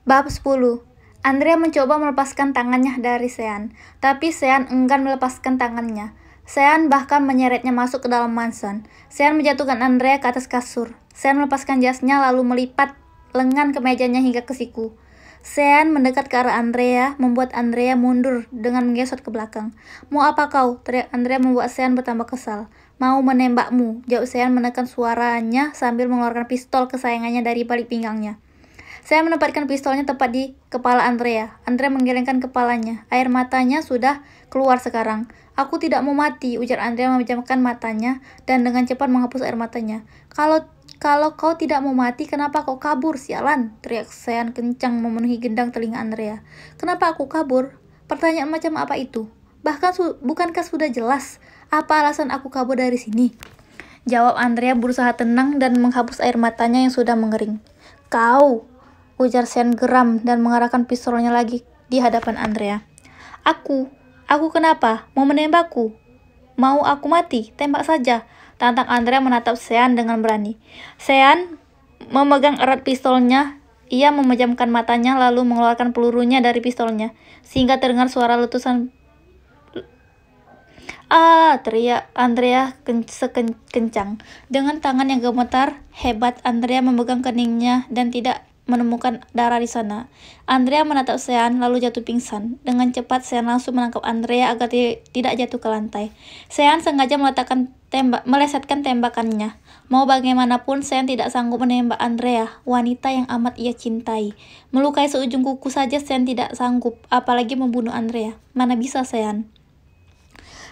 Bab 10. Andrea mencoba melepaskan tangannya dari Sean, tapi Sean enggan melepaskan tangannya. Sean bahkan menyeretnya masuk ke dalam mansion. Sean menjatuhkan Andrea ke atas kasur. Sean melepaskan jasnya lalu melipat lengan kemejanya hingga ke siku. Sean mendekat ke arah Andrea, membuat Andrea mundur dengan menggesot ke belakang. "Mau apa kau?" teriak Andrea membuat Sean bertambah kesal. "Mau menembakmu," jawab Sean menekan suaranya sambil mengeluarkan pistol kesayangannya dari balik pinggangnya. Saya menempatkan pistolnya tepat di kepala Andrea. Andrea menggelengkan kepalanya. Air matanya sudah keluar sekarang. "Aku tidak mau mati," ujar Andrea memejamkan matanya dan dengan cepat menghapus air matanya. Kalau kau tidak mau mati, kenapa kau kabur, sialan?" teriak Sean kencang memenuhi gendang telinga Andrea. "Kenapa aku kabur? Pertanyaan macam apa itu? Bukankah sudah jelas apa alasan aku kabur dari sini?" jawab Andrea berusaha tenang dan menghapus air matanya yang sudah mengering. "Kau," ujar Sean geram dan mengarahkan pistolnya lagi di hadapan Andrea. Aku kenapa? Mau menembakku? Mau aku mati? Tembak saja," tantang Andrea menatap Sean dengan berani. Sean memegang erat pistolnya. Ia memejamkan matanya lalu mengeluarkan pelurunya dari pistolnya, sehingga terdengar suara letusan. "Ah!" teriak Andrea sekencang. Dengan tangan yang gemetar hebat, Andrea memegang keningnya dan tidak menemukan darah di sana. Andrea menatap Sean lalu jatuh pingsan. Dengan cepat Sean langsung menangkap Andrea agar tidak jatuh ke lantai. Sean sengaja melesetkan tembakannya. Mau bagaimanapun Sean tidak sanggup menembak Andrea, wanita yang amat ia cintai. Melukai seujung kuku saja Sean tidak sanggup, apalagi membunuh Andrea. Mana bisa Sean?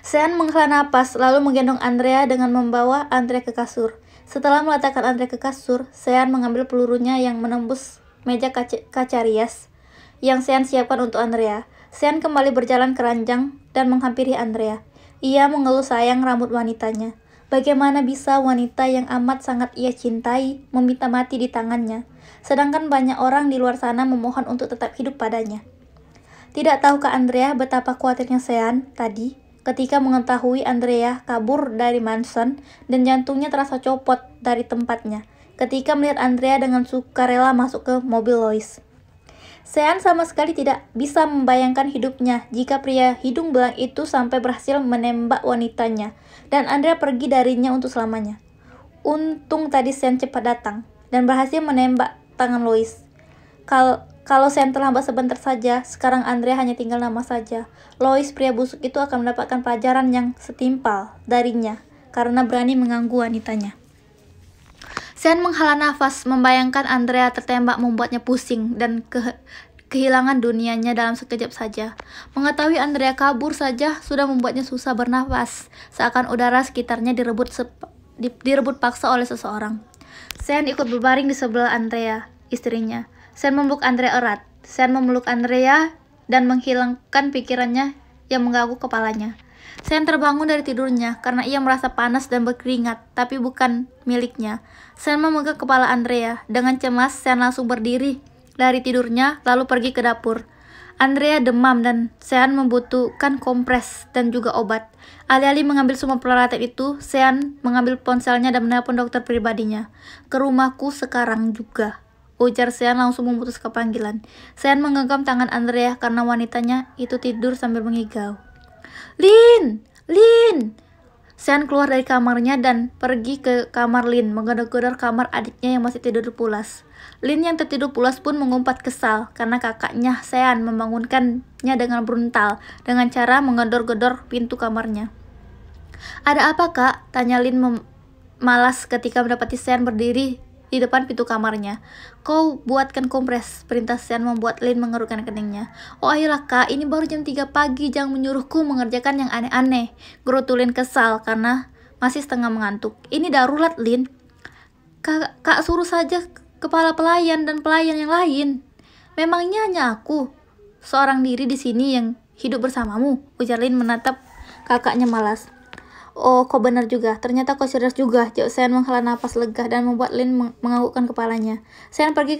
Sean menghela napas, lalu menggendong Andrea dengan membawa Andrea ke kasur. Setelah meletakkan Andrea ke kasur, Sean mengambil pelurunya yang menembus meja kaca rias yang Sean siapkan untuk Andrea. Sean kembali berjalan ke ranjang dan menghampiri Andrea. Ia mengelus sayang rambut wanitanya. Bagaimana bisa wanita yang amat sangat ia cintai meminta mati di tangannya, sedangkan banyak orang di luar sana memohon untuk tetap hidup padanya. Tidak tahukah Andrea betapa khawatirnya Sean tadi ketika mengetahui Andrea kabur dari mansion dan jantungnya terasa copot dari tempatnya ketika melihat Andrea dengan sukarela masuk ke mobil Lois. Sean sama sekali tidak bisa membayangkan hidupnya jika pria hidung belang itu sampai berhasil menembak wanitanya dan Andrea pergi darinya untuk selamanya. Untung tadi Sean cepat datang dan berhasil menembak tangan Lois. Kalau Sean terlambat sebentar saja, sekarang Andrea hanya tinggal nama saja. Lois, pria busuk itu, akan mendapatkan pelajaran yang setimpal darinya karena berani mengganggu wanitanya. Sean menghela nafas, membayangkan Andrea tertembak membuatnya pusing dan kehilangan dunianya dalam sekejap saja. Mengetahui Andrea kabur saja sudah membuatnya susah bernafas, seakan udara sekitarnya direbut paksa oleh seseorang. Sean ikut berbaring di sebelah Andrea, istrinya. Sean memeluk Andrea erat. Sean memeluk Andrea dan menghilangkan pikirannya yang mengganggu kepalanya. Sean terbangun dari tidurnya karena ia merasa panas dan berkeringat, tapi bukan miliknya. Sean memegang kepala Andrea. Dengan cemas, Sean langsung berdiri dari tidurnya lalu pergi ke dapur. Andrea demam dan Sean membutuhkan kompres dan juga obat. Alih-alih mengambil semua peralatan itu, Sean mengambil ponselnya dan menelpon dokter pribadinya. "Ke rumahku sekarang juga," ujar Sean langsung memutuskan panggilan. Sean menggenggam tangan Andrea karena wanitanya itu tidur sambil mengigau. Lin! Sean keluar dari kamarnya dan pergi ke kamar Lin, menggedor-gedor kamar adiknya yang masih tidur pulas. Lin yang tertidur pulas pun mengumpat kesal karena kakaknya Sean membangunkannya dengan brutal dengan cara menggedor-gedor pintu kamarnya. "Ada apa, Kak?" tanya Lin malas ketika mendapati Sean berdiri di depan pintu kamarnya. "Kau buatkan kompres," perintah Sean membuat Lin mengerutkan keningnya. "Oh ayolah Kak, ini baru jam 3 pagi, jangan menyuruhku mengerjakan yang aneh-aneh," gerutu Lin kesal karena masih setengah mengantuk. "Ini darurat, Lin. Kak suruh saja kepala pelayan dan pelayan yang lain. Memangnya hanya aku seorang diri di sini yang hidup bersamamu?" ujar Lin menatap kakaknya malas. "Oh, kau benar juga. Ternyata kau cerdas juga," jawab Sean menghela napas lega dan membuat Lin menganggukkan kepalanya. Sean pergi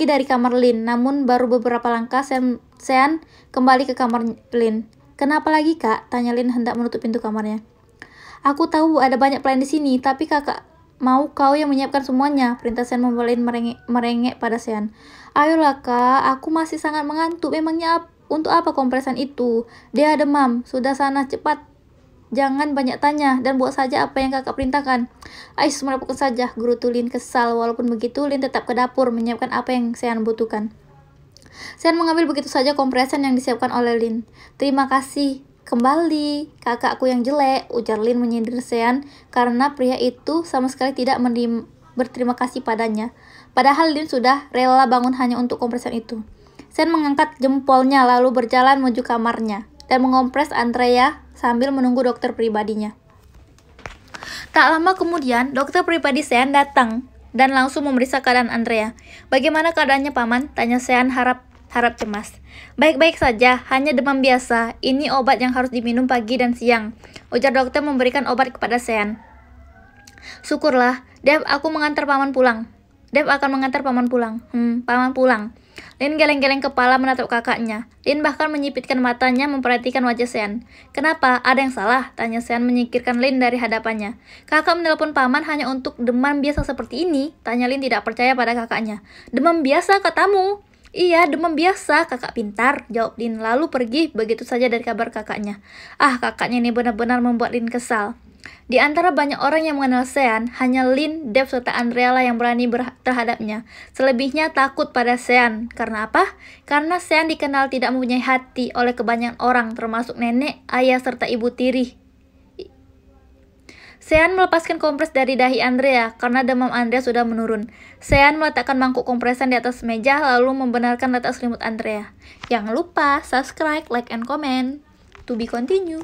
dari kamar Lin, namun baru beberapa langkah Sean kembali ke kamar Lin. "Kenapa lagi, Kak?" tanya Lin hendak menutup pintu kamarnya. "Aku tahu ada banyak pelayan di sini, tapi kakak mau kau yang menyiapkan semuanya, perintah Sean membawa Lin merengek pada Sean. Ayolah kak, aku masih sangat mengantuk, memangnya untuk apa kompresan itu? Dia demam, sudah sana cepat. Jangan banyak tanya dan buat saja apa yang kakak perintahkan. Ais melakukan saja, guru Lin kesal. Walaupun begitu, Lin tetap ke dapur menyiapkan apa yang Sean butuhkan. Sean mengambil begitu saja kompresan yang disiapkan oleh Lin. Terima kasih. Kembali, kakakku yang jelek, ujar Lin menyindir Sean karena pria itu sama sekali tidak berterima kasih padanya. Padahal Lin sudah rela bangun hanya untuk kompresan itu. Sean mengangkat jempolnya lalu berjalan menuju kamarnya dan mengompres Andrea sambil menunggu dokter pribadinya. Tak lama kemudian, dokter pribadi Sean datang dan langsung memeriksa keadaan Andrea. Bagaimana keadaannya paman? Tanya Sean harap cemas. Baik-baik saja, hanya demam biasa. Ini obat yang harus diminum pagi dan siang, ujar dokter memberikan obat kepada Sean. Syukurlah, Dev, aku mengantar paman pulang. Dev akan mengantar paman pulang. Paman pulang. Lin geleng-geleng kepala menatap kakaknya. Lin bahkan menyipitkan matanya memperhatikan wajah Sean. Kenapa? Ada yang salah? Tanya Sean menyingkirkan Lin dari hadapannya. Kakak menelpon paman hanya untuk demam biasa seperti ini? Tanya Lin tidak percaya pada kakaknya. Demam biasa katamu? Iya, demam biasa, kakak pintar, jawab Lin lalu pergi begitu saja dari kabar kakaknya. Kakaknya ini benar-benar membuat Lin kesal. Di antara banyak orang yang mengenal Sean, hanya Lin, Dev, serta Andrea lah yang berani terhadapnya. Selebihnya takut pada Sean. Karena apa? Karena Sean dikenal tidak mempunyai hati oleh kebanyakan orang, termasuk nenek, ayah, serta ibu tiri. Sean melepaskan kompres dari dahi Andrea karena demam Andrea sudah menurun. Sean meletakkan mangkuk kompresan di atas meja lalu membenarkan letak selimut Andrea. Jangan lupa subscribe, like, and comment. To be continue.